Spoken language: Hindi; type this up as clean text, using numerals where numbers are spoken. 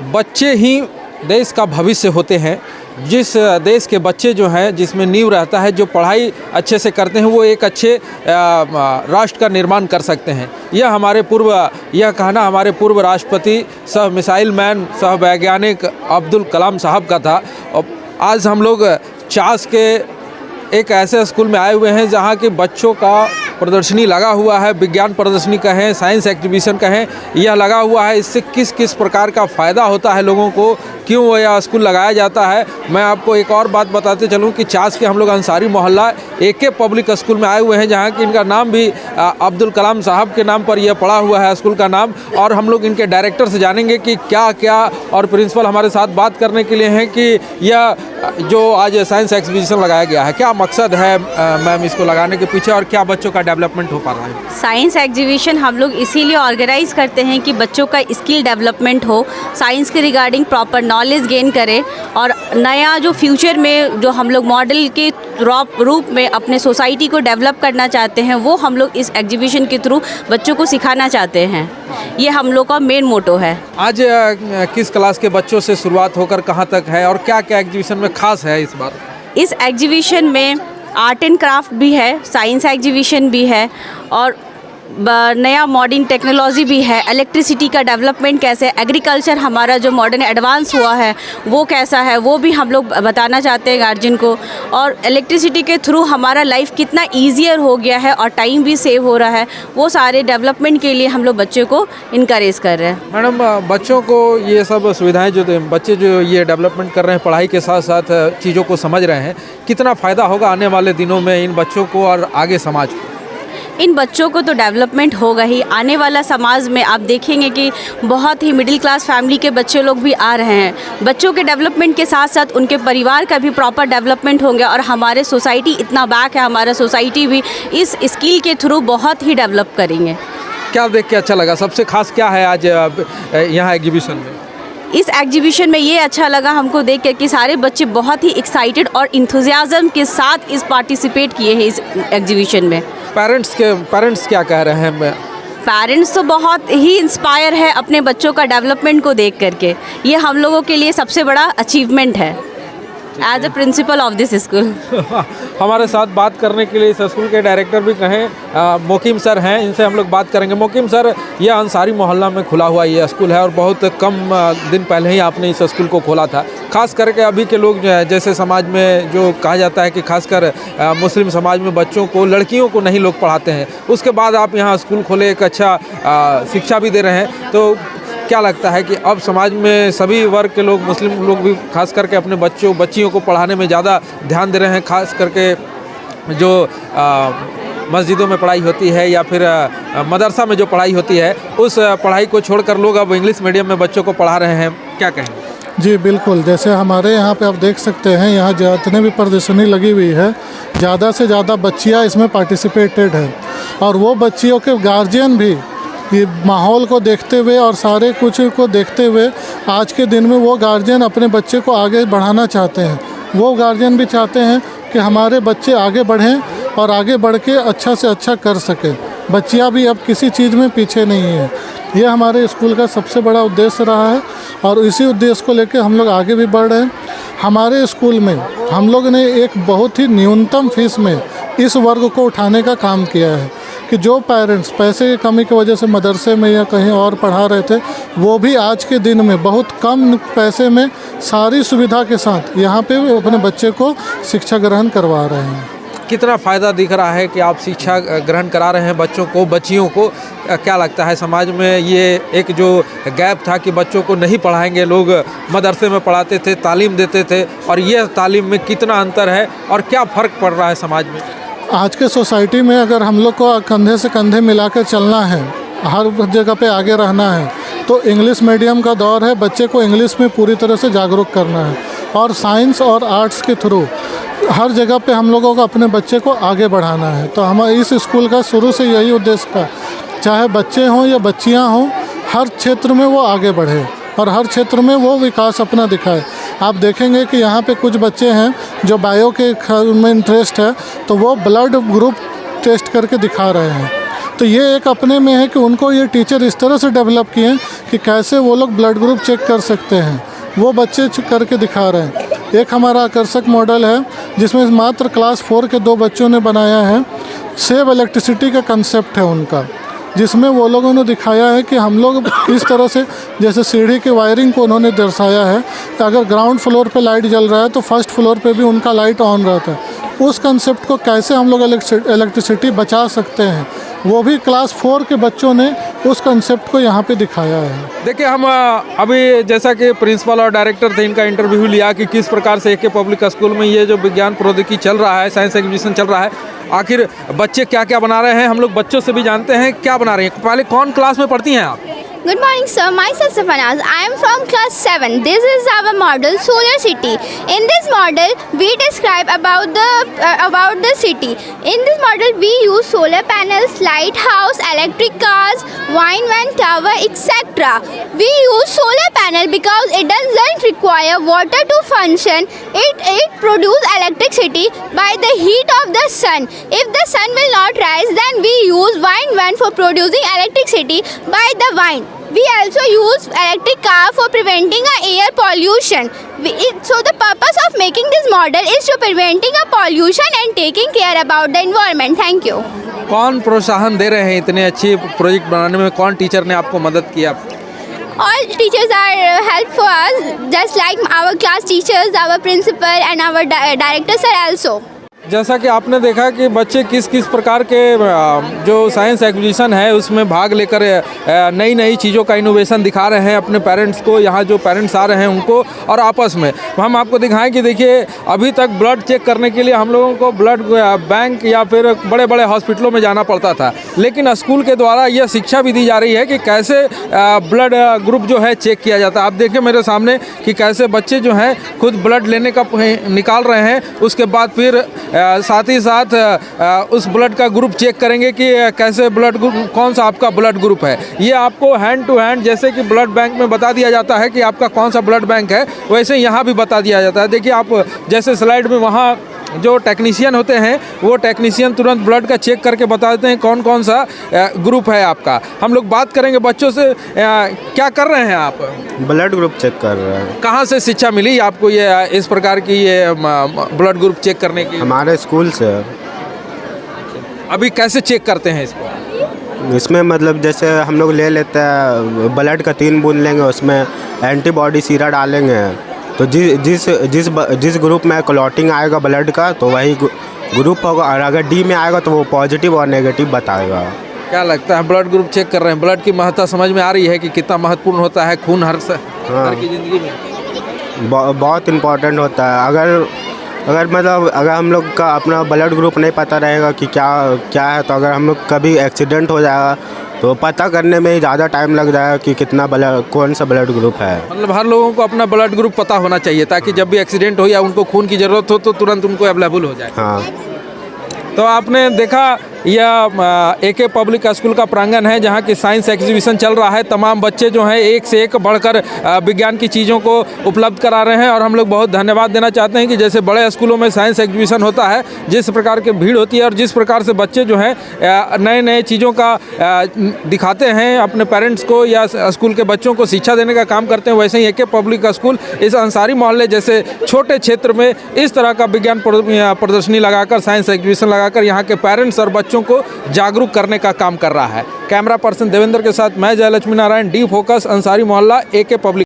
बच्चे ही देश का भविष्य होते हैं। जिस देश के बच्चे जो हैं, जिसमें नींव रहता है, जो पढ़ाई अच्छे से करते हैं, वो एक अच्छे राष्ट्र का निर्माण कर सकते हैं। यह कहना हमारे पूर्व राष्ट्रपति सह मिसाइल मैन सह वैज्ञानिक अब्दुल कलाम साहब का था। और आज हम लोग चास के एक ऐसे स्कूल में आए हुए हैं जहाँ के बच्चों का प्रदर्शनी लगा हुआ है। विज्ञान प्रदर्शनी कहें, साइंस एग्जीबिशन कहें, यह लगा हुआ है। इससे किस किस प्रकार का फ़ायदा होता है लोगों को, क्यों यह स्कूल लगाया जाता है, मैं आपको एक और बात बताते चलूं कि चास के हम लोग अंसारी मोहल्ला AK पब्लिक स्कूल में आए हुए हैं, जहां कि इनका नाम भी अब्दुल कलाम साहब के नाम पर यह पड़ा हुआ है स्कूल का नाम। और हम लोग इनके डायरेक्टर से जानेंगे कि क्या क्या, और प्रिंसिपल हमारे साथ बात करने के लिए हैं कि यह जो आज साइंस एग्जीबिशन लगाया गया है, क्या मकसद है मैम इसको लगाने के पीछे, और क्या बच्चों का डेवलपमेंट हो पा रहा है? साइंस एग्जीबिशन हम लोग इसीलिए ऑर्गेनाइज़ करते हैं कि बच्चों का स्किल डेवलपमेंट हो, साइंस के रिगार्डिंग प्रॉपर नॉलेज गेन करें, और नया जो फ्यूचर में जो हम लोग मॉडल के रूप में अपने सोसाइटी को डेवलप करना चाहते हैं, वो हम लोग इस एग्जीबिशन के थ्रू बच्चों को सिखाना चाहते हैं। ये हम लोग का मेन मोटो है। आज किस क्लास के बच्चों से शुरुआत होकर कहाँ तक है, और क्या क्या एग्जीबिशन में खास है इस बार? इस एग्जीबिशन में आर्ट एंड क्राफ्ट भी है, साइंस एग्जीबिशन भी है, और नया मॉडर्न टेक्नोलॉजी भी है। इलेक्ट्रिसिटी का डेवलपमेंट कैसे, एग्रीकल्चर हमारा जो मॉडर्न एडवांस हुआ है वो कैसा है, वो भी हम लोग बताना चाहते हैं गार्जियन को। और इलेक्ट्रिसिटी के थ्रू हमारा लाइफ कितना ईजियर हो गया है और टाइम भी सेव हो रहा है, वो सारे डेवलपमेंट के लिए हम लोग बच्चों को इनकरेज कर रहे हैं। मैडम, बच्चों को ये सब सुविधाएं जो बच्चे जो ये डेवलपमेंट कर रहे हैं, पढ़ाई के साथ साथ चीज़ों को समझ रहे हैं, कितना फ़ायदा होगा आने वाले दिनों में इन बच्चों को और आगे समाज को? इन बच्चों को तो डेवलपमेंट होगा ही। आने वाला समाज में आप देखेंगे कि बहुत ही मिडिल क्लास फैमिली के बच्चे लोग भी आ रहे हैं। बच्चों के डेवलपमेंट के साथ साथ उनके परिवार का भी प्रॉपर डेवलपमेंट होंगे, और हमारे सोसाइटी इतना बैक है, हमारा सोसाइटी भी इस स्किल के थ्रू बहुत ही डेवलप करेंगे। क्या देख के अच्छा लगा? सबसे खास क्या है आज यहाँ एग्जीबिशन में? इस एग्जीबिशन में ये अच्छा लगा हमको देख कर कि सारे बच्चे बहुत ही एक्साइटेड और इंथुजियाज्म के साथ इस पार्टिसिपेट किए हैं इस एग्जीबिशन में। पेरेंट्स क्या कह रहे हैं? पेरेंट्स तो बहुत ही इंस्पायर है अपने बच्चों का डेवलपमेंट को देख करके। ये हम लोगों के लिए सबसे बड़ा अचीवमेंट है as a principal of this school. हमारे साथ बात करने के लिए इस स्कूल के डायरेक्टर भी कहें मोकिम सर हैं, इनसे हम लोग बात करेंगे। मोकिम सर, यह अंसारी मोहल्ला में खुला हुआ ये स्कूल है और बहुत कम दिन पहले ही आपने इस स्कूल को खोला था। खास करके अभी के लोग जो है, जैसे समाज में जो कहा जाता है कि खासकर मुस्लिम समाज में बच्चों को, लड़कियों को नहीं लोग पढ़ाते हैं, उसके बाद आप यहाँ स्कूल खोले, एक अच्छा शिक्षा भी दे रहे हैं। तो क्या लगता है कि अब समाज में सभी वर्ग के लोग, मुस्लिम लोग भी खास करके अपने बच्चियों को पढ़ाने में ज़्यादा ध्यान दे रहे हैं? खास करके जो मस्जिदों में पढ़ाई होती है या फिर मदरसा में जो पढ़ाई होती है, उस पढ़ाई को छोड़कर लोग अब इंग्लिश मीडियम में बच्चों को पढ़ा रहे हैं। क्या कहेंगे? जी बिल्कुल, जैसे हमारे यहाँ पे आप देख सकते हैं, यहाँ जितने भी प्रदर्शनी लगी हुई है, ज़्यादा से ज़्यादा बच्चियाँ इसमें पार्टिसिपेटेड हैं, और वो बच्चियों के गार्जियन भी ये माहौल को देखते हुए और सारे कुछ को देखते हुए आज के दिन में वो गार्जियन अपने बच्चे को आगे बढ़ाना चाहते हैं। वो गार्जियन भी चाहते हैं कि हमारे बच्चे आगे बढ़ें और आगे बढ़ के अच्छा से अच्छा कर सकें। बच्चियाँ भी अब किसी चीज़ में पीछे नहीं हैं। ये हमारे स्कूल का सबसे बड़ा उद्देश्य रहा है, और इसी उद्देश्य को लेकर हम लोग आगे भी बढ़ रहे हैं। हमारे स्कूल में हम लोग ने एक बहुत ही न्यूनतम फीस में इस वर्ग को उठाने का काम किया है कि जो पेरेंट्स पैसे की कमी की वजह से मदरसे में या कहीं और पढ़ा रहे थे, वो भी आज के दिन में बहुत कम पैसे में सारी सुविधा के साथ यहाँ पे अपने बच्चे को शिक्षा ग्रहण करवा रहे हैं। कितना फ़ायदा दिख रहा है कि आप शिक्षा ग्रहण करा रहे हैं बच्चों को, बच्चियों को? क्या लगता है समाज में ये एक जो गैप था कि बच्चों को नहीं पढ़ाएंगे, लोग मदरसे में पढ़ाते थे, तालीम देते थे, और ये तालीम में कितना अंतर है और क्या फ़र्क पड़ रहा है समाज में? आज के सोसाइटी में अगर हम लोग को कंधे से कंधे मिलाकर चलना है, हर जगह पे आगे रहना है, तो इंग्लिश मीडियम का दौर है। बच्चे को इंग्लिश में पूरी तरह से जागरूक करना है, और साइंस और आर्ट्स के थ्रू हर जगह पे हम लोगों को अपने बच्चे को आगे बढ़ाना है। तो हमारे इस स्कूल का शुरू से यही उद्देश्य था, चाहे बच्चे हों या बच्चियां हों, हर क्षेत्र में वो आगे बढ़े और हर क्षेत्र में वो विकास अपना दिखाए। आप देखेंगे कि यहाँ पे कुछ बच्चे हैं जो बायो के में इंटरेस्ट है, तो वो ब्लड ग्रुप टेस्ट करके दिखा रहे हैं। तो ये एक अपने में है कि उनको ये टीचर इस तरह से डेवलप किए कि कैसे वो लोग ब्लड ग्रुप चेक कर सकते हैं, वो बच्चे करके दिखा रहे हैं। एक हमारा आकर्षक मॉडल है जिसमें मात्र क्लास 4 के 2 बच्चों ने बनाया है। सेव इलेक्ट्रिसिटी का कंसेप्ट है उनका, जिसमें वो लोगों ने दिखाया है कि हम लोग इस तरह से, जैसे सीढ़ी के वायरिंग को उन्होंने दर्शाया है कि अगर ग्राउंड फ्लोर पे लाइट जल रहा है तो फर्स्ट फ्लोर पे भी उनका लाइट ऑन रहता है। उस कंसेप्ट को कैसे हम लोग इलेक्ट्रिसिटी बचा सकते हैं, वो भी क्लास 4 के बच्चों ने उस कंसेप्ट को यहाँ पे दिखाया है। देखिए, हम अभी जैसा कि प्रिंसिपल और डायरेक्टर थे, इनका इंटरव्यू लिया कि किस प्रकार से एक पब्लिक स्कूल में ये जो विज्ञान प्रौद्योगिकी चल रहा है, साइंस एग्जीबिशन चल रहा है, आखिर बच्चे क्या क्या बना रहे हैं। हम लोग बच्चों से भी जानते हैं क्या बना रहे हैं। पहले कौन क्लास में पढ़ती हैं आप? Good morning, sir. Myself Safanaz. I am from class 7. This is our model, Solar City. In this model, we describe about the city. In this model, we use solar panels, lighthouse, electric cars, wine van tower, etc. We use solar panel because it doesn't require water to function. It produces electricity by the heat of the sun. If the sun will not rise, then we use wine van for producing electricity by the wine. We also use electric car for preventing air pollution. So the purpose of making this model is to preventing a pollution and taking care about the environment. Thank you. कौन प्रोत्साहन दे रहे हैं इतने अच्छे प्रोजेक्ट बनाने में? कौन टीचर ने आपको मदद किया? All teachers are help for us, just like our class teachers, our principal and our directors are also. जैसा कि आपने देखा कि बच्चे किस किस प्रकार के जो साइंस एग्जीबिशन है उसमें भाग लेकर नई नई चीज़ों का इनोवेशन दिखा रहे हैं अपने पेरेंट्स को, यहाँ जो पेरेंट्स आ रहे हैं उनको, और आपस में हम आपको दिखाएं कि देखिए, अभी तक ब्लड चेक करने के लिए हम लोगों को ब्लड बैंक या फिर बड़े बड़े हॉस्पिटलों में जाना पड़ता था, लेकिन स्कूल के द्वारा यह शिक्षा भी दी जा रही है कि कैसे ब्लड ग्रुप जो है चेक किया जाता है। आप देखिए मेरे सामने कि कैसे बच्चे जो हैं खुद ब्लड लेने का निकाल रहे हैं, उसके बाद फिर साथ ही साथ उस ब्लड का ग्रुप चेक करेंगे कि कैसे ब्लड ग्रुप, कौन सा आपका ब्लड ग्रुप है। ये आपको हैंड टू हैंड, जैसे कि ब्लड बैंक में बता दिया जाता है कि आपका कौन सा ब्लड बैंक है, वैसे यहाँ भी बता दिया जाता है। देखिए आप जैसे स्लाइड में वहाँ जो टेक्नीशियन होते हैं वो टेक्नीशियन तुरंत ब्लड का चेक करके बता देते हैं कौन कौन सा ग्रुप है आपका। हम लोग बात करेंगे बच्चों से, क्या कर रहे हैं आप? ब्लड ग्रुप चेक कर रहे हैं। कहाँ से शिक्षा मिली आपको ये इस प्रकार की ये ब्लड ग्रुप चेक करने की? हमारे स्कूल से। अभी कैसे चेक करते हैं इसको? इसमें मतलब जैसे हम लोग ले लेते हैं ब्लड का 3 बूंद लेंगे, उसमें एंटीबॉडी सीरा डालेंगे, तो जिस ग्रुप में क्लॉटिंग आएगा ब्लड का तो वही ग्रुप होगा, और अगर डी में आएगा तो वो पॉजिटिव और नेगेटिव बताएगा। क्या लगता है, ब्लड ग्रुप चेक कर रहे हैं, ब्लड की महत्ता समझ में आ रही है कि कितना महत्वपूर्ण होता है खून हर की ज़िंदगी में? बहुत इम्पोर्टेंट होता है। अगर हम लोग का अपना ब्लड ग्रुप नहीं पता रहेगा कि क्या है, तो अगर हम लोग कभी एक्सीडेंट हो जाएगा तो पता करने में ही ज़्यादा टाइम लग जाएगा कि कितना ब्लड, कौन सा ब्लड ग्रुप है। मतलब हर लोगों को अपना ब्लड ग्रुप पता होना चाहिए ताकि जब भी एक्सीडेंट हो या उनको खून की ज़रूरत हो तो तुरंत उनको अवेलेबल हो जाए। हाँ, तो आपने देखा यह एके पब्लिक स्कूल का प्रांगण है जहाँ की साइंस एग्जीबिशन चल रहा है। तमाम बच्चे जो हैं एक से एक बढ़कर विज्ञान की चीज़ों को उपलब्ध करा रहे हैं, और हम लोग बहुत धन्यवाद देना चाहते हैं कि जैसे बड़े स्कूलों में साइंस एग्जीबिशन होता है, जिस प्रकार की भीड़ होती है और जिस प्रकार से बच्चे जो हैं नए नए चीज़ों का दिखाते हैं अपने पेरेंट्स को या स्कूल के बच्चों को शिक्षा देने का काम करते हैं, वैसे ही एके पब्लिक स्कूल इस अंसारी मोहल्ले जैसे छोटे क्षेत्र में इस तरह का विज्ञान प्रदर्शनी लगाकर, साइंस एग्जीबिशन लगाकर यहाँ के पेरेंट्स और बच्चों को जागरूक करने का काम कर रहा है। कैमरा पर्सन देवेंद्र के साथ मैं जयलक्ष्मी नारायण, डी फोकस, अंसारी मोहल्ला, एके पब्लिक।